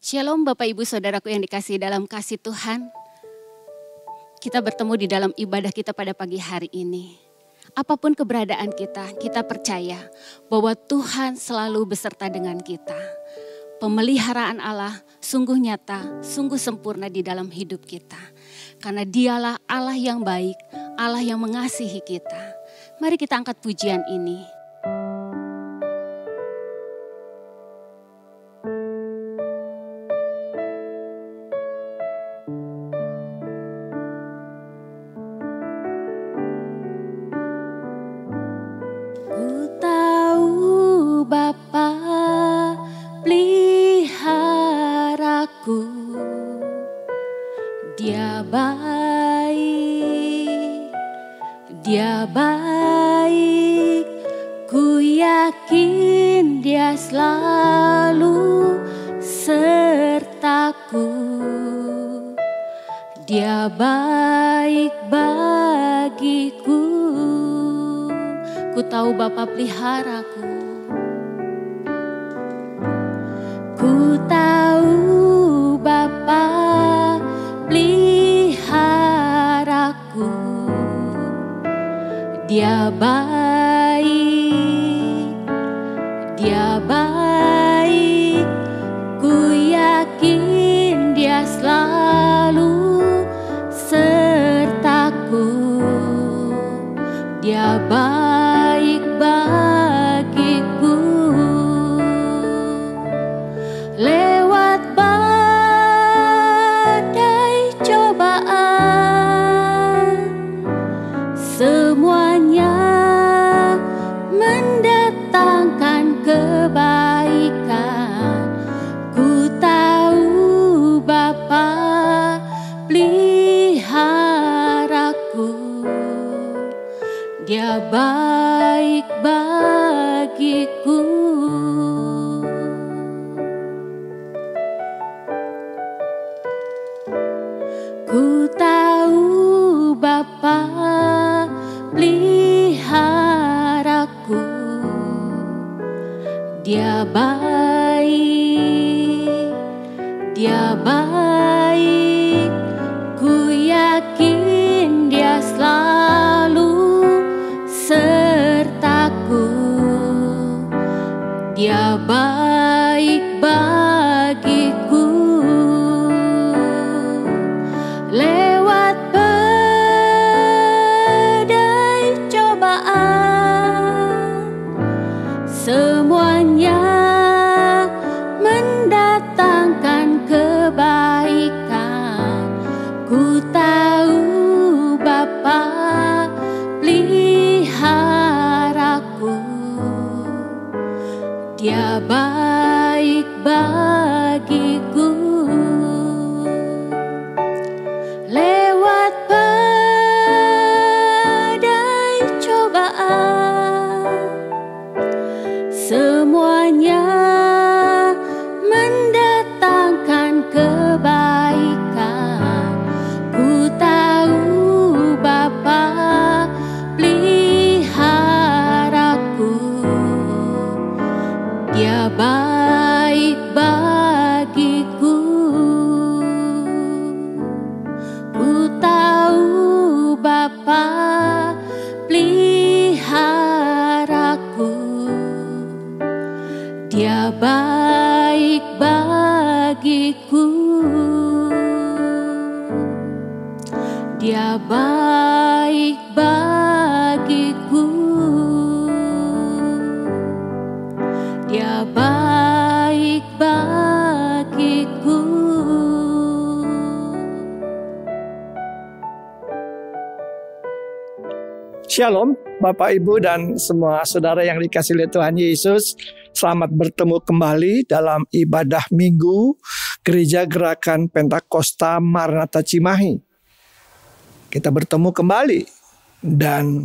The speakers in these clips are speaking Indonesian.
Shalom Bapak Ibu Saudaraku yang dikasihi dalam kasih Tuhan. Kita bertemu di dalam ibadah kita pada pagi hari ini. Apapun keberadaan kita percaya bahwa Tuhan selalu beserta dengan kita. Pemeliharaan Allah sungguh nyata, sungguh sempurna di dalam hidup kita. Karena Dialah Allah yang baik, Allah yang mengasihi kita. Mari kita angkat pujian ini. Dia baik, ku yakin Dia selalu sertaku. Dia baik bagiku, ku tahu Bapa peliharaku. Ku tahu Bapa peliharaku. Dia baik, ku yakin Dia selalu sertaku. Dia baik bagiku. Lewat badai cobaan, semuanya mendatangkan kebaikan. Ku tahu Bapa peliharaku. Dia baik bagiku. Ku tahu Bapa peliharaku. Dia baik, ku yakin Dia selalu sertaku. Dia baik bagiku. Lewat badai cobaan, semuanya mendatangkan kebaikan. Ku tahu Bapa peliharaku. Dia baik bagiku. Lewat badai cobaan, semuanya mendatangkan kebaikan. Ku tahu Bapa peliharaku. Dia baik bagiku. Ku tahu Bapa peliharaku. Dia baik bagiku. Dia baik bagiku. Dia baik bagiku. Shalom Bapak Ibu dan semua saudara yang dikasihi oleh Tuhan Yesus. Selamat bertemu kembali dalam ibadah minggu Gereja Gerakan Pentakosta Maranatha Cimahi. Kita bertemu kembali dan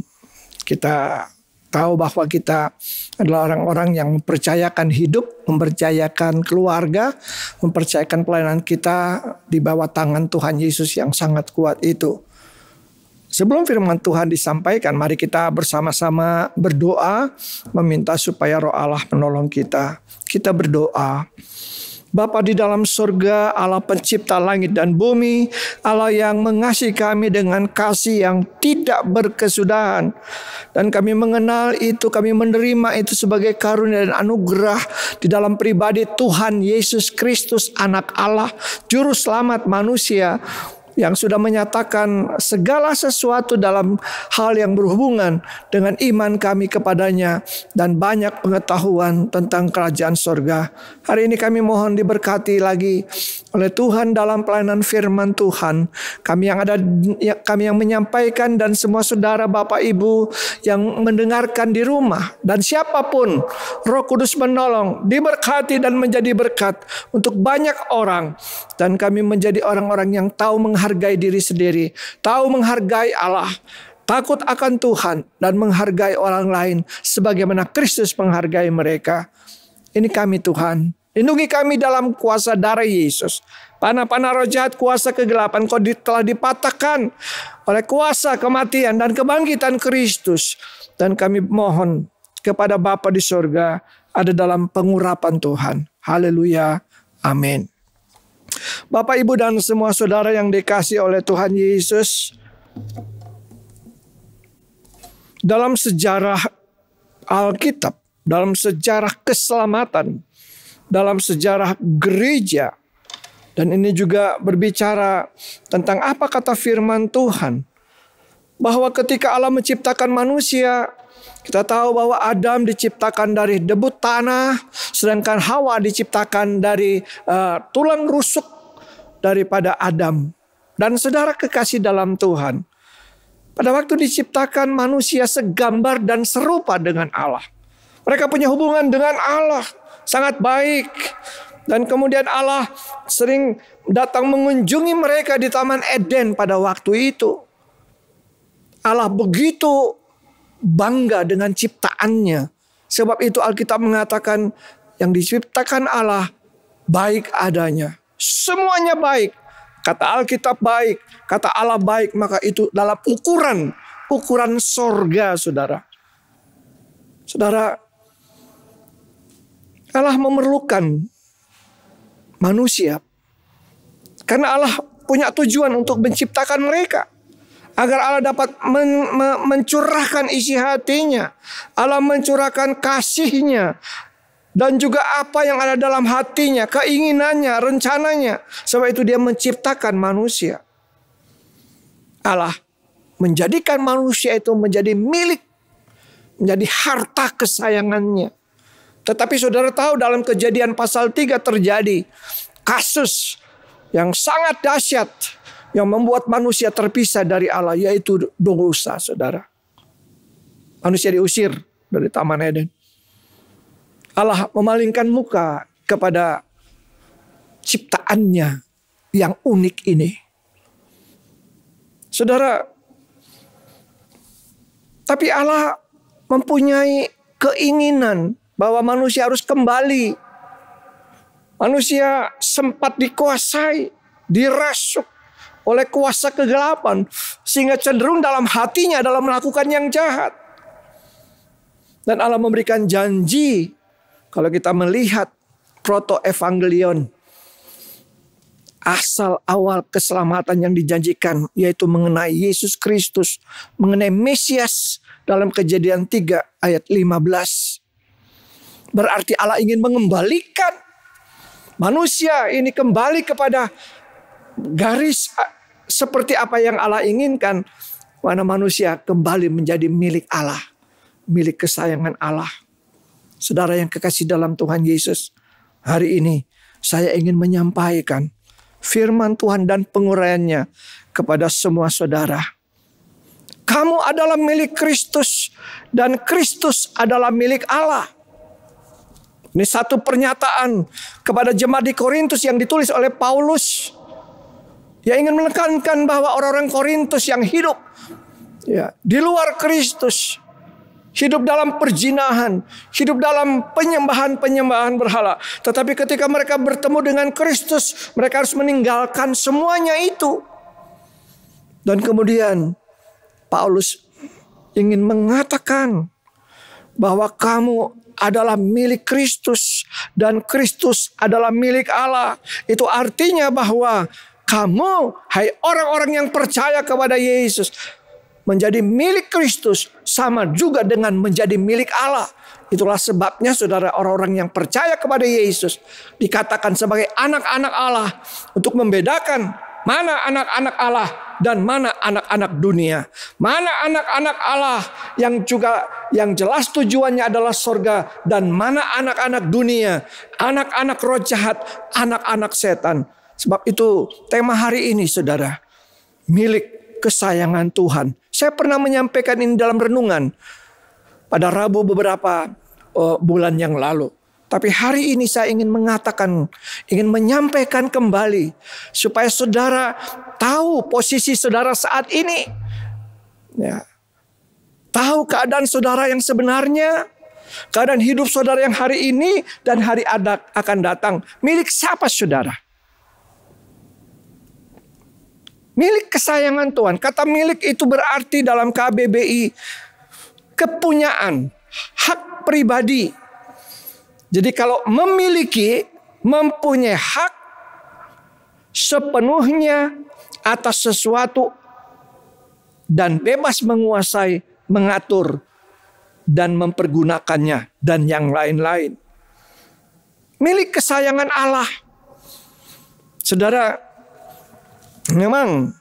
kita tahu bahwa kita adalah orang-orang yang mempercayakan hidup, mempercayakan keluarga, mempercayakan pelayanan kita di bawah tangan Tuhan Yesus yang sangat kuat itu. Sebelum firman Tuhan disampaikan, mari kita bersama-sama berdoa, meminta supaya Roh Allah menolong kita. Kita berdoa. Bapa di dalam surga, Allah pencipta langit dan bumi, Allah yang mengasihi kami dengan kasih yang tidak berkesudahan. Dan kami mengenal itu, kami menerima itu sebagai karunia dan anugerah di dalam pribadi Tuhan Yesus Kristus, Anak Allah, Juru Selamat manusia, yang sudah menyatakan segala sesuatu dalam hal yang berhubungan dengan iman kami kepadanya dan banyak pengetahuan tentang kerajaan surga. Hari ini kami mohon diberkati lagi oleh Tuhan dalam pelayanan firman Tuhan. Kami yang menyampaikan dan semua saudara Bapak Ibu yang mendengarkan di rumah dan siapapun, Roh Kudus menolong, diberkati dan menjadi berkat untuk banyak orang. Dan kami menjadi orang-orang yang tahu menghargai diri sendiri, tahu menghargai Allah, takut akan Tuhan, dan menghargai orang lain sebagaimana Kristus menghargai mereka. Ini kami Tuhan. Lindungi kami dalam kuasa darah Yesus. Panah-panah roh jahat, kuasa kegelapan, kau telah dipatahkan oleh kuasa kematian dan kebangkitan Kristus. Dan kami mohon kepada Bapa di surga, ada dalam pengurapan Tuhan. Haleluya. Amin. Bapak, Ibu, dan semua saudara yang dikasihi oleh Tuhan Yesus, dalam sejarah Alkitab, dalam sejarah keselamatan, dalam sejarah gereja, dan ini juga berbicara tentang apa kata firman Tuhan, bahwa ketika Allah menciptakan manusia, kita tahu bahwa Adam diciptakan dari debu tanah, sedangkan Hawa diciptakan dari tulang rusuk daripada Adam. Dan saudara kekasih dalam Tuhan, pada waktu diciptakan manusia segambar dan serupa dengan Allah. Mereka punya hubungan dengan Allah sangat baik. Dan kemudian Allah sering datang mengunjungi mereka di Taman Eden pada waktu itu. Allah begitu bangga dengan ciptaannya. Sebab itu Alkitab mengatakan yang diciptakan Allah baik adanya. Semuanya baik. Kata Alkitab baik, kata Allah baik, maka itu dalam ukuran sorga, saudara. Saudara, Allah memerlukan manusia. Karena Allah punya tujuan untuk menciptakan mereka. Agar Allah dapat mencurahkan isi hatinya. Allah mencurahkan kasihnya. Dan juga apa yang ada dalam hatinya. Keinginannya, rencananya. Sebab itu dia menciptakan manusia. Allah menjadikan manusia itu menjadi milik. Menjadi harta kesayangannya. Tetapi saudara tahu dalam Kejadian pasal 3 terjadi kasus yang sangat dahsyat. Yang membuat manusia terpisah dari Allah, yaitu dosa, saudara. Manusia diusir dari Taman Eden. Allah memalingkan muka kepada ciptaannya yang unik ini. Saudara, tapi Allah mempunyai keinginan bahwa manusia harus kembali. Manusia sempat dikuasai, dirasuk oleh kuasa kegelapan, sehingga cenderung dalam hatinya dalam melakukan yang jahat. Dan Allah memberikan janji, kalau kita melihat proto-evangelion, asal awal keselamatan yang dijanjikan, yaitu mengenai Yesus Kristus, mengenai Mesias dalam Kejadian 3 ayat 15. Berarti Allah ingin mengembalikan manusia ini kembali kepada garis seperti apa yang Allah inginkan. Mana manusia kembali menjadi milik Allah. Milik kesayangan Allah. Saudara yang kekasih dalam Tuhan Yesus. Hari ini saya ingin menyampaikan firman Tuhan dan penguraiannya kepada semua saudara. Kamu adalah milik Kristus. Dan Kristus adalah milik Allah. Ini satu pernyataan kepada jemaat di Korintus yang ditulis oleh Paulus. Yang ingin menekankan bahwa orang-orang Korintus yang hidup di luar Kristus, hidup dalam perzinahan, hidup dalam penyembahan berhala. Tetapi ketika mereka bertemu dengan Kristus, mereka harus meninggalkan semuanya itu. Dan kemudian Paulus ingin mengatakan bahwa kamu adalah milik Kristus dan Kristus adalah milik Allah. Itu artinya bahwa kamu, hai orang-orang yang percaya kepada Yesus, menjadi milik Kristus sama juga dengan menjadi milik Allah. Itulah sebabnya saudara, orang-orang yang percaya kepada Yesus dikatakan sebagai anak-anak Allah, untuk membedakan mana anak-anak Allah dan mana anak-anak dunia. Mana anak-anak Allah yang jelas tujuannya adalah surga, dan mana anak-anak dunia, anak-anak roh jahat, anak-anak setan. Sebab itu tema hari ini saudara, milik kesayangan Tuhan. Saya pernah menyampaikan ini dalam renungan pada Rabu beberapa bulan yang lalu. Tapi hari ini saya ingin menyampaikan kembali supaya saudara tahu posisi saudara saat ini. Ya. Tahu keadaan saudara yang sebenarnya, keadaan hidup saudara yang hari ini dan hari akan datang. Milik siapa saudara? Milik kesayangan Tuhan. Kata milik itu berarti dalam KBBI kepunyaan, hak pribadi. Jadi kalau memiliki, mempunyai hak sepenuhnya atas sesuatu dan bebas menguasai, mengatur dan mempergunakannya dan yang lain-lain. Milik kesayangan Allah. Saudara, memang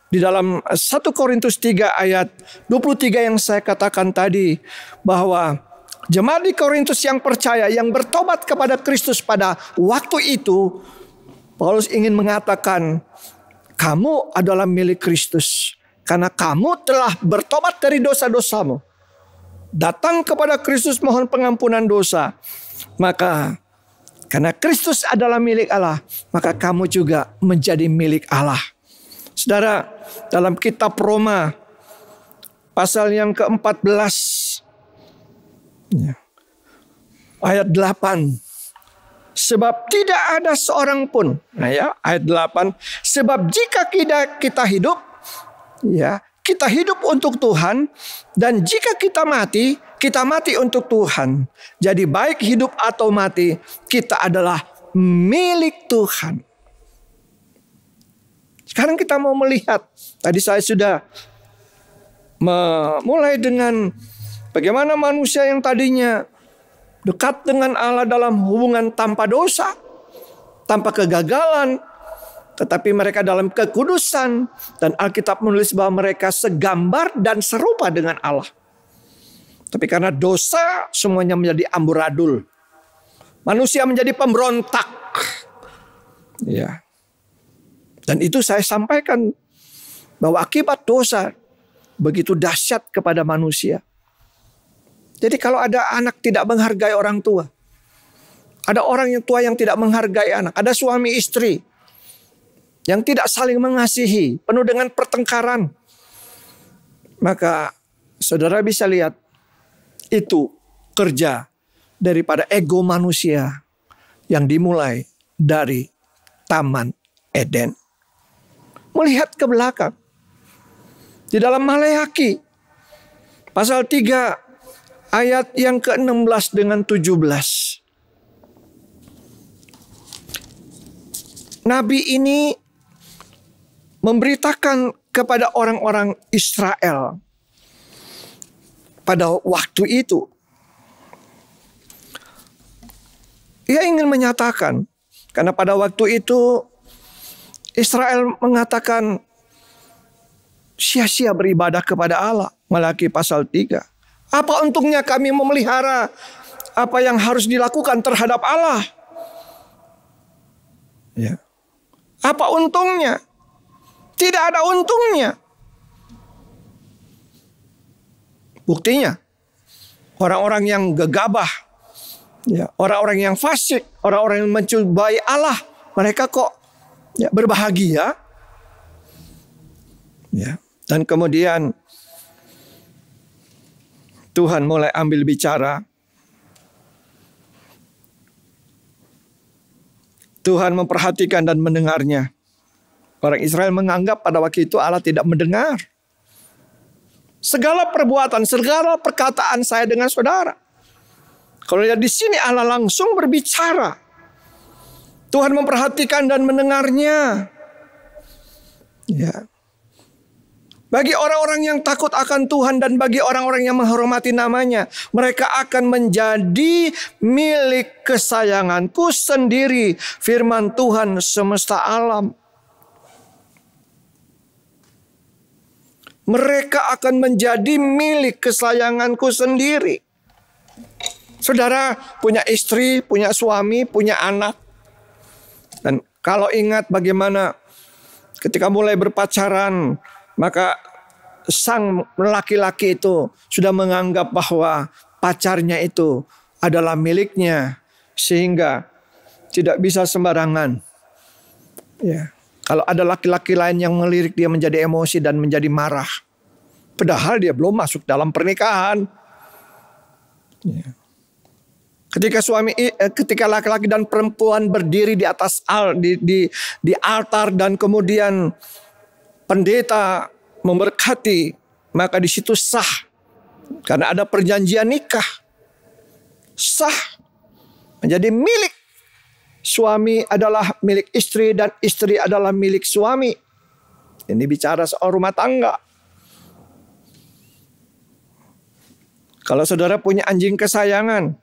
di dalam 1 Korintus 3 ayat 23 yang saya katakan tadi, bahwa jemaat di Korintus yang percaya, yang bertobat kepada Kristus pada waktu itu, Paulus ingin mengatakan, kamu adalah milik Kristus. Karena kamu telah bertobat dari dosa-dosamu, datang kepada Kristus mohon pengampunan dosa. Maka karena Kristus adalah milik Allah, maka kamu juga menjadi milik Allah. Saudara, dalam kitab Roma pasal yang ke-14 ayat 8, sebab tidak ada seorang pun, ayat 8, sebab jika kita hidup, kita hidup untuk Tuhan, dan jika kita mati untuk Tuhan. Jadi baik hidup atau mati, kita adalah milik Tuhan. Sekarang kita mau melihat, tadi saya sudah mulai dengan bagaimana manusia yang tadinya dekat dengan Allah dalam hubungan tanpa dosa, tanpa kegagalan, tetapi mereka dalam kekudusan, dan Alkitab menulis bahwa mereka segambar dan serupa dengan Allah. Tapi karena dosa, semuanya menjadi amburadul. Manusia menjadi pemberontak. Ya. Dan itu saya sampaikan bahwa akibat dosa begitu dahsyat kepada manusia. Jadi kalau ada anak tidak menghargai orang tua, ada orang yang tua yang tidak menghargai anak, ada suami istri yang tidak saling mengasihi, penuh dengan pertengkaran, maka saudara bisa lihat itu kerja daripada ego manusia yang dimulai dari Taman Eden. Melihat ke belakang, di dalam Maleakhi pasal 3 ayat yang ke-16 dengan 17. Nabi ini memberitakan kepada orang-orang Israel pada waktu itu. Ia ingin menyatakan, karena pada waktu itu Israel mengatakan sia-sia beribadah kepada Allah. Maleakhi pasal 3. Apa untungnya kami memelihara apa yang harus dilakukan terhadap Allah? Ya. Apa untungnya? Tidak ada untungnya. Buktinya, orang-orang yang gegabah, orang-orang yang fasik, orang-orang yang mencobai Allah, mereka kok berbahagia. Dan kemudian Tuhan mulai ambil bicara. Tuhan memperhatikan dan mendengarnya. Orang Israel menganggap pada waktu itu Allah tidak mendengar. Segala perbuatan, segala perkataan saya dengan saudara. Kalau lihat di sini Allah langsung berbicara. Tuhan memperhatikan dan mendengarnya. Ya. Bagi orang-orang yang takut akan Tuhan dan bagi orang-orang yang menghormati namanya, mereka akan menjadi milik kesayanganku sendiri. Firman Tuhan semesta alam. Mereka akan menjadi milik kesayanganku sendiri. Saudara punya istri, punya suami, punya anak. Dan kalau ingat bagaimana ketika mulai berpacaran, maka sang laki-laki itu sudah menganggap bahwa pacarnya itu adalah miliknya. Sehingga tidak bisa sembarangan. Ya. Kalau ada laki-laki lain yang melirik, dia menjadi emosi dan menjadi marah. Padahal dia belum masuk dalam pernikahan. Ya. Ketika laki-laki dan perempuan berdiri di atas di altar dan kemudian pendeta memberkati, maka di situ sah. Karena ada perjanjian nikah. Sah. Menjadi milik. Suami adalah milik istri dan istri adalah milik suami. Ini bicara soal rumah tangga. Kalau saudara punya anjing kesayangan,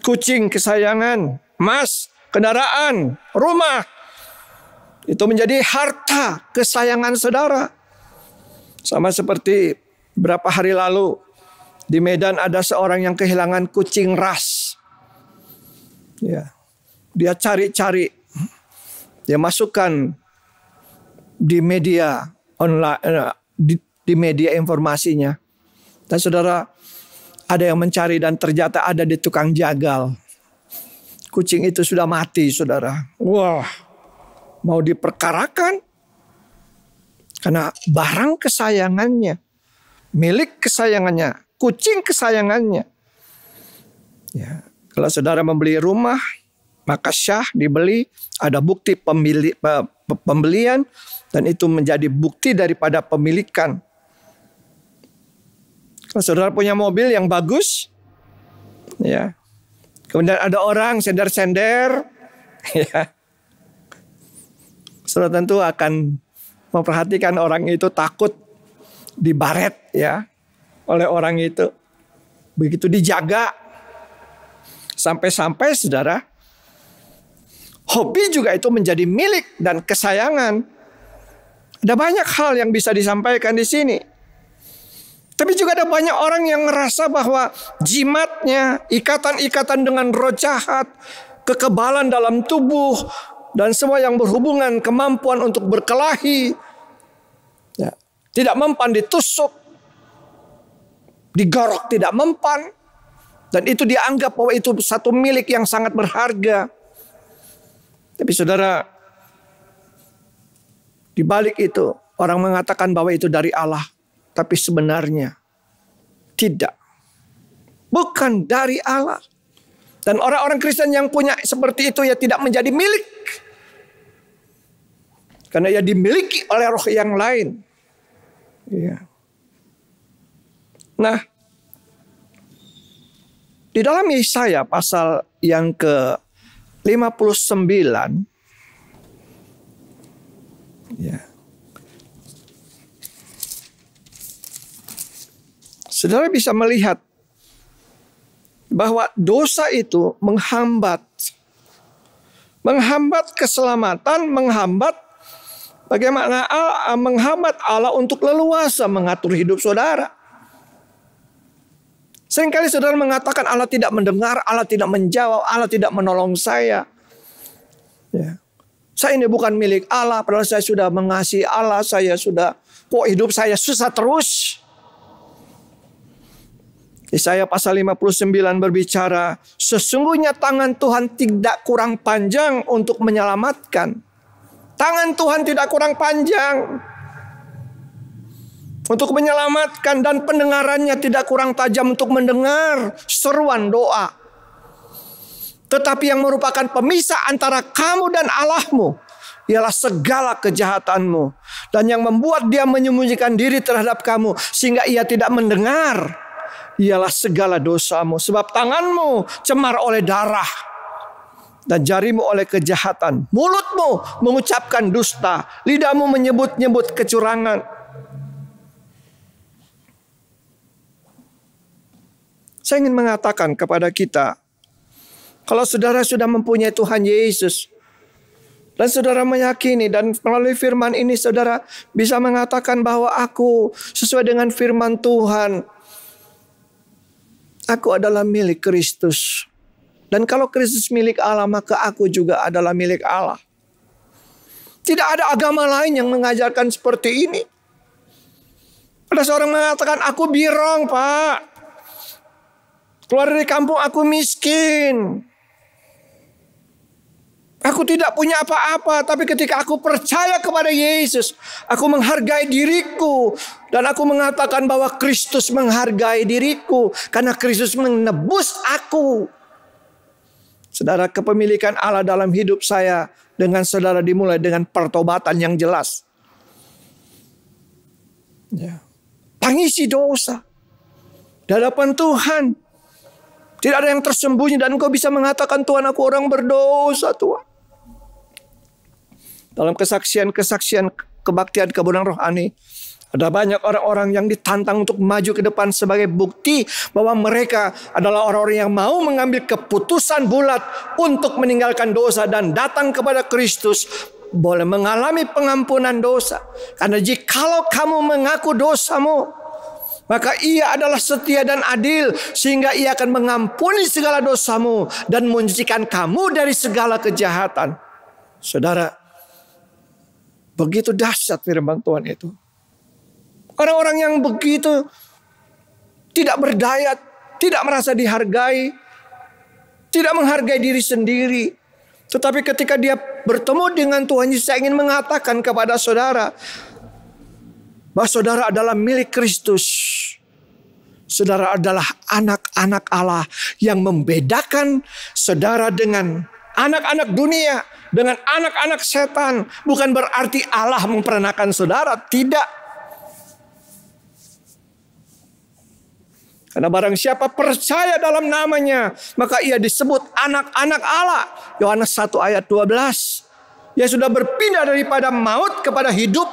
kucing kesayangan, emas, kendaraan, rumah, itu menjadi harta kesayangan saudara. Sama seperti beberapa hari lalu di Medan ada seorang yang kehilangan kucing ras. Ya, dia cari-cari, dia masukkan di media online, di media informasinya. Dan saudara, ada yang mencari dan ternyata ada di tukang jagal. Kucing itu sudah mati, saudara. Wah, mau diperkarakan. Karena barang kesayangannya, milik kesayangannya, kucing kesayangannya. Ya, kalau saudara membeli rumah, maka syah dibeli, ada bukti pembelian, dan itu menjadi bukti daripada pemilikan. Kalau saudara punya mobil yang bagus, ya, kemudian ada orang sender-sender, ya, saudara tentu akan memperhatikan orang itu, takut dibaret ya oleh orang itu. Begitu dijaga, sampai-sampai saudara, hobi juga itu menjadi milik dan kesayangan. Ada banyak hal yang bisa disampaikan di sini. Tapi juga ada banyak orang yang merasa bahwa jimatnya, ikatan-ikatan dengan roh jahat, kekebalan dalam tubuh, dan semua yang berhubungan kemampuan untuk berkelahi, ya, tidak mempan ditusuk, digorok tidak mempan, dan itu dianggap bahwa itu satu milik yang sangat berharga. Tapi saudara, di balik itu orang mengatakan bahwa itu dari Allah. Tapi sebenarnya tidak. Bukan dari Allah. Dan orang-orang Kristen yang punya seperti itu ya tidak menjadi milik. Karena ia dimiliki oleh roh yang lain. Ya. Nah, di dalam Yesaya pasal yang ke-59, ya, saudara bisa melihat bahwa dosa itu menghambat keselamatan, menghambat Allah untuk leluasa mengatur hidup saudara. Seringkali saudara mengatakan Allah tidak mendengar, Allah tidak menjawab, Allah tidak menolong saya. Ya. Saya ini bukan milik Allah, padahal saya sudah mengasihi Allah, kok hidup saya susah terus. Yesaya pasal 59 berbicara, sesungguhnya tangan Tuhan tidak kurang panjang untuk menyelamatkan. Tangan Tuhan tidak kurang panjang untuk menyelamatkan, dan pendengarannya tidak kurang tajam untuk mendengar seruan doa. Tetapi yang merupakan pemisah antara kamu dan Allahmu ialah segala kejahatanmu, dan yang membuat dia menyembunyikan diri terhadap kamu sehingga ia tidak mendengar ialah segala dosamu. Sebab tanganmu cemar oleh darah dan jarimu oleh kejahatan. Mulutmu mengucapkan dusta, lidahmu menyebut-nyebut kecurangan. Saya ingin mengatakan kepada kita, kalau saudara sudah mempunyai Tuhan Yesus, dan saudara meyakini, dan melalui firman ini saudara bisa mengatakan bahwa aku sesuai dengan firman Tuhan, aku adalah milik Kristus. Dan kalau Kristus milik Allah, maka aku juga adalah milik Allah. Tidak ada agama lain yang mengajarkan seperti ini. Ada seorang mengatakan, aku birong Pak. Keluar dari kampung aku miskin. Aku tidak punya apa-apa. Tapi ketika aku percaya kepada Yesus, aku menghargai diriku. Dan aku mengatakan bahwa Kristus menghargai diriku. Karena Kristus menebus aku. Saudara, kepemilikan Allah dalam hidup saya dengan saudara dimulai dengan pertobatan yang jelas. Ya. Tangisi dosa di hadapan Tuhan. Tidak ada yang tersembunyi dan engkau bisa mengatakan, Tuhan, aku orang berdosa, Tuhan. Dalam kesaksian-kesaksian kebaktian kebenaran rohani, ada banyak orang-orang yang ditantang untuk maju ke depan sebagai bukti bahwa mereka adalah orang-orang yang mau mengambil keputusan bulat untuk meninggalkan dosa dan datang kepada Kristus, boleh mengalami pengampunan dosa. Karena jikalau kamu mengaku dosamu, maka ia adalah setia dan adil sehingga ia akan mengampuni segala dosamu dan menyucikan kamu dari segala kejahatan. Saudara, begitu dahsyat firman Tuhan itu. Orang-orang yang begitu tidak berdaya, tidak merasa dihargai, tidak menghargai diri sendiri. Tetapi ketika dia bertemu dengan Tuhan Yesus, saya ingin mengatakan kepada saudara bahwa saudara adalah milik Kristus. Saudara adalah anak-anak Allah yang membedakan saudara dengan anak-anak dunia, dengan anak-anak setan. Bukan berarti Allah memperanakan saudara, tidak. Karena barang siapa percaya dalam namanya, maka ia disebut anak-anak Allah. Yohanes 1 ayat 12. Ia sudah berpindah daripada maut kepada hidup.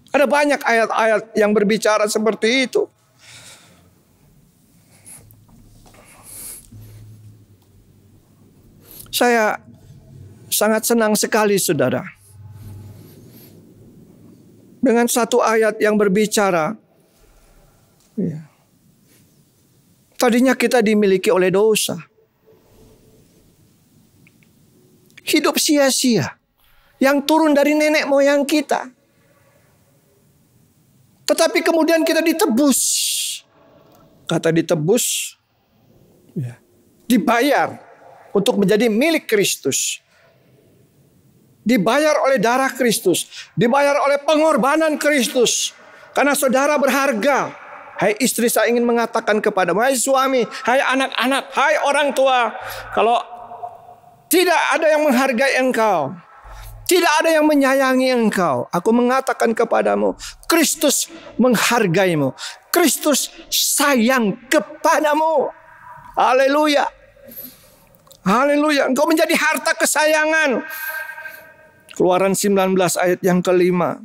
Ada banyak ayat-ayat yang berbicara seperti itu. Saya sangat senang sekali saudara dengan satu ayat yang berbicara, tadinya kita dimiliki oleh dosa. Hidup sia-sia yang turun dari nenek moyang kita. Tetapi kemudian kita ditebus. Kata ditebus, dibayar untuk menjadi milik Kristus. Dibayar oleh darah Kristus. Dibayar oleh pengorbanan Kristus. Karena saudara berharga. Hai istri, saya ingin mengatakan kepadamu, hai suami, hai anak-anak, hai orang tua. Kalau tidak ada yang menghargai engkau, tidak ada yang menyayangi engkau, aku mengatakan kepadamu, Kristus menghargaimu. Kristus sayang kepadamu. Haleluya. Haleluya. Engkau menjadi harta kesayangan. Keluaran 19 ayat yang kelima.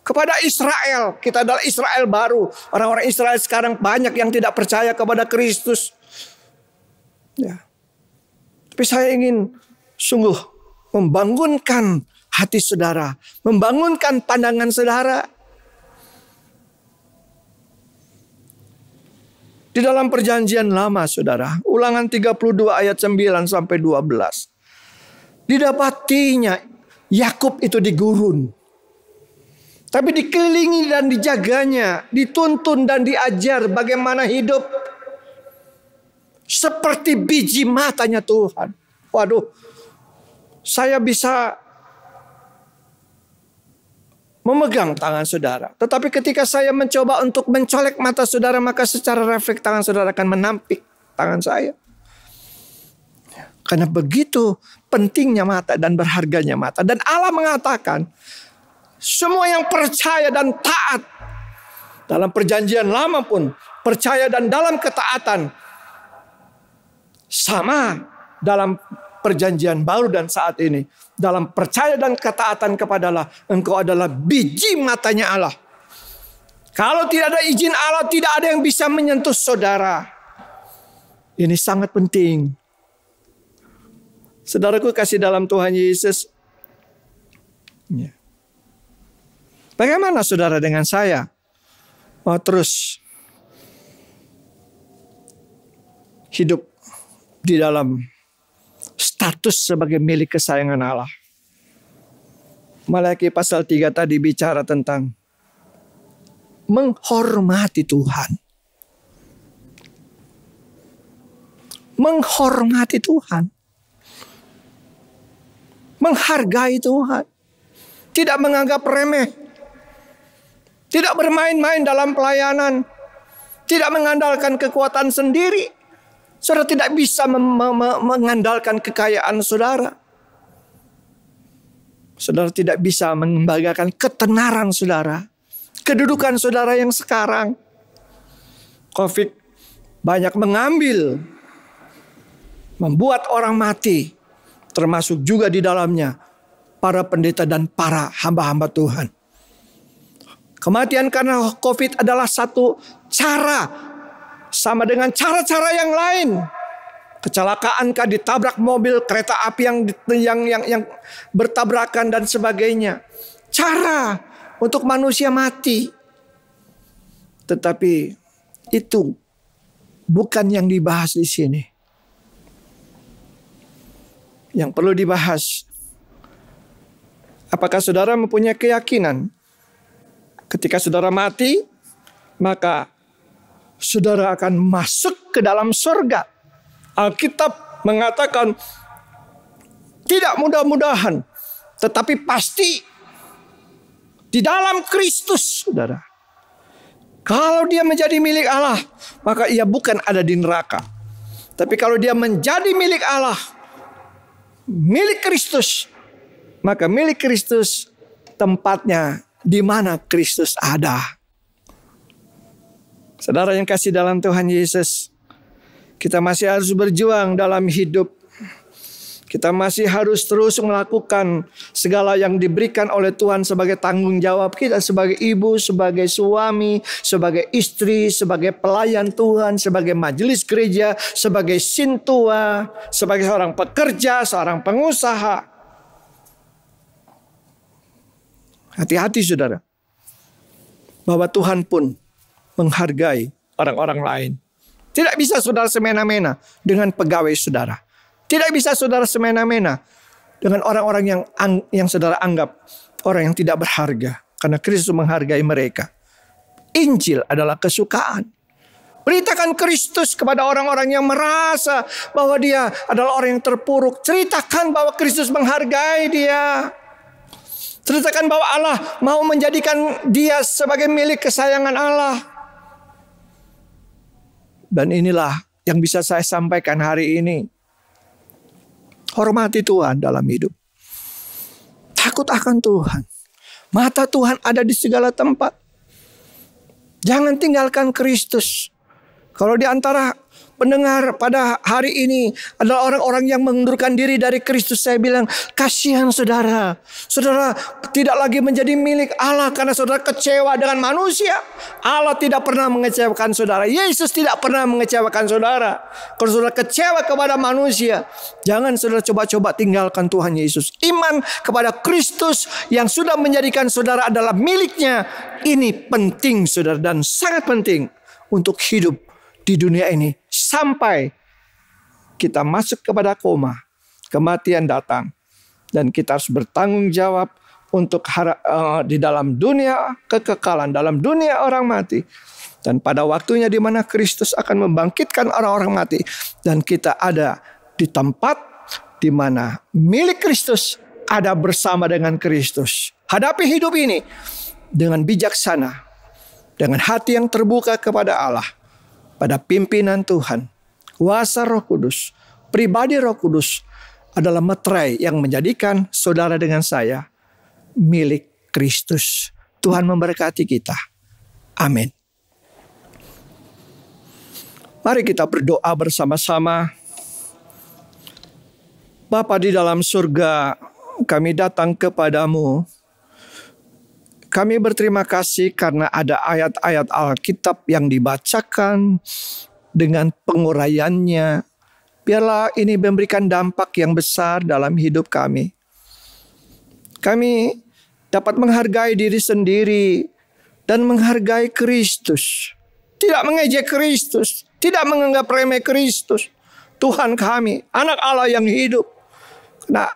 Kepada Israel, kita adalah Israel baru. Orang-orang Israel sekarang banyak yang tidak percaya kepada Kristus. Ya. Tapi saya ingin sungguh membangunkan hati saudara, membangunkan pandangan saudara. Di dalam perjanjian lama saudara, Ulangan 32 ayat 9 sampai 12. Didapatinya Yakub itu di gurun. Tapi dikelilingi dan dijaganya, dituntun dan diajar bagaimana hidup seperti biji matanya Tuhan. Waduh, saya bisa memegang tangan saudara. Tetapi ketika saya mencoba untuk mencolek mata saudara, maka secara refleks tangan saudara akan menampik tangan saya. Karena begitu pentingnya mata dan berharganya mata. Dan Allah mengatakan, semua yang percaya dan taat dalam perjanjian lama pun percaya dan dalam ketaatan sama dalam perjanjian baru dan saat ini. Dalam percaya dan ketaatan kepada Allah, engkau adalah biji matanya Allah. Kalau tidak ada izin Allah, tidak ada yang bisa menyentuh saudara. Ini sangat penting. Saudaraku kasih dalam Tuhan Yesus. Bagaimana saudara dengan saya? Mau terus hidup di dalam status sebagai milik kesayangan Allah. Malaki pasal 3 tadi bicara tentang menghormati Tuhan. Menghormati Tuhan. Menghargai Tuhan. Tidak menganggap remeh. Tidak bermain-main dalam pelayanan. Tidak mengandalkan kekuatan sendiri. Saudara tidak bisa mengandalkan kekayaan saudara. Saudara tidak bisa mengembangkan ketenaran saudara. Kedudukan saudara yang sekarang. COVID banyak mengambil. Membuat orang mati. Termasuk juga di dalamnya para pendeta dan para hamba-hamba Tuhan. Kematian karena COVID adalah satu cara. Sama dengan cara-cara yang lain. Kecelakaankah, ditabrak mobil, kereta api yang bertabrakan dan sebagainya. Cara untuk manusia mati. Tetapi itu bukan yang dibahas di sini. Yang perlu dibahas, apakah saudara mempunyai keyakinan ketika saudara mati, maka saudara akan masuk ke dalam surga. Alkitab mengatakan tidak mudah-mudahan, tetapi pasti di dalam Kristus, saudara. Kalau dia menjadi milik Allah, maka ia bukan ada di neraka. Tapi kalau dia menjadi milik Allah, milik Kristus, maka milik Kristus tempatnya di mana Kristus ada. Saudara yang kasih dalam Tuhan Yesus, kita masih harus berjuang dalam hidup. Kita masih harus terus melakukan segala yang diberikan oleh Tuhan sebagai tanggung jawab kita sebagai ibu, sebagai suami, sebagai istri, sebagai pelayan Tuhan, sebagai majelis gereja, sebagai sintua, sebagai seorang pekerja, seorang pengusaha. Hati-hati saudara, bahwa Tuhan pun menghargai orang-orang lain. Tidak bisa saudara semena-mena dengan pegawai saudara. Tidak bisa saudara semena-mena dengan orang-orang yang saudara anggap orang yang tidak berharga. Karena Kristus menghargai mereka. Injil adalah kesukaan. Beritakan Kristus kepada orang-orang yang merasa bahwa dia adalah orang yang terpuruk. Ceritakan bahwa Kristus menghargai dia. Ceritakan bahwa Allah mau menjadikan dia sebagai milik kesayangan Allah. Dan inilah yang bisa saya sampaikan hari ini. Hormati Tuhan dalam hidup. Takut akan Tuhan. Mata Tuhan ada di segala tempat. Jangan tinggalkan Kristus. Kalau di antara pendengar pada hari ini adalah orang-orang yang mengundurkan diri dari Kristus, saya bilang kasihan saudara. Saudara tidak lagi menjadi milik Allah karena saudara kecewa dengan manusia. Allah tidak pernah mengecewakan saudara. Yesus tidak pernah mengecewakan saudara. Kalau saudara kecewa kepada manusia, jangan saudara coba-coba tinggalkan Tuhan Yesus. Iman kepada Kristus yang sudah menjadikan saudara adalah miliknya. Ini penting saudara dan sangat penting untuk hidup di dunia ini sampai kita masuk kepada koma, kematian datang, dan kita harus bertanggung jawab untuk di dalam dunia kekekalan, dalam dunia orang mati, dan pada waktunya di mana Kristus akan membangkitkan orang-orang mati, dan kita ada di tempat di mana milik Kristus ada bersama dengan Kristus. Hadapi hidup ini dengan bijaksana, dengan hati yang terbuka kepada Allah. Pada pimpinan Tuhan, kuasa Roh Kudus, pribadi Roh Kudus adalah meterai yang menjadikan saudara dengan saya milik Kristus. Tuhan memberkati kita. Amin. Mari kita berdoa bersama-sama. Bapa di dalam surga, kami datang kepadamu. Kami berterima kasih karena ada ayat-ayat Alkitab yang dibacakan dengan penguraiannya. Biarlah ini memberikan dampak yang besar dalam hidup kami. Kami dapat menghargai diri sendiri dan menghargai Kristus. Tidak mengejek Kristus, tidak menganggap remeh Kristus. Tuhan kami, anak Allah yang hidup. Nah,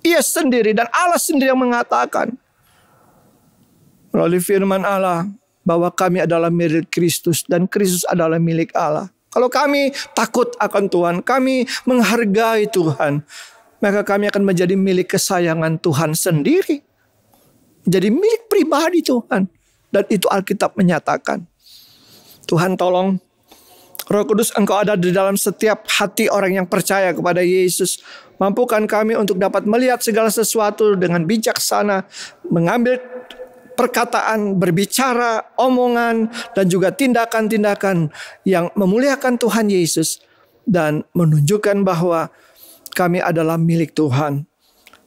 Ia sendiri dan Allah sendiri yang mengatakan melalui firman Allah bahwa kami adalah milik Kristus dan Kristus adalah milik Allah. Kalau kami takut akan Tuhan, kami menghargai Tuhan, maka kami akan menjadi milik kesayangan Tuhan sendiri. Jadi milik pribadi Tuhan. Dan itu Alkitab menyatakan. Tuhan tolong, Roh Kudus Engkau ada di dalam setiap hati orang yang percaya kepada Yesus. Mampukan kami untuk dapat melihat segala sesuatu dengan bijaksana, mengambil perkataan, berbicara, omongan, dan juga tindakan-tindakan yang memuliakan Tuhan Yesus. Dan menunjukkan bahwa kami adalah milik Tuhan.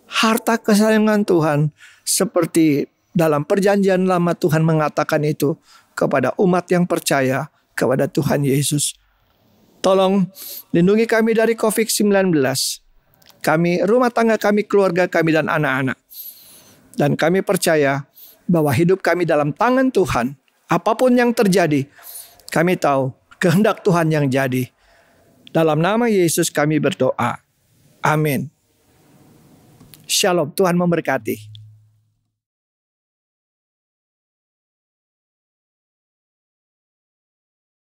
Harta kesayangan Tuhan, seperti dalam perjanjian lama Tuhan mengatakan itu kepada umat yang percaya kepada Tuhan Yesus. Tolong lindungi kami dari COVID-19. Kami, rumah tangga kami, keluarga kami, dan anak-anak. Dan kami percaya bahwa hidup kami dalam tangan Tuhan. Apapun yang terjadi, kami tahu kehendak Tuhan yang jadi. Dalam nama Yesus kami berdoa. Amin. Shalom, Tuhan memberkati.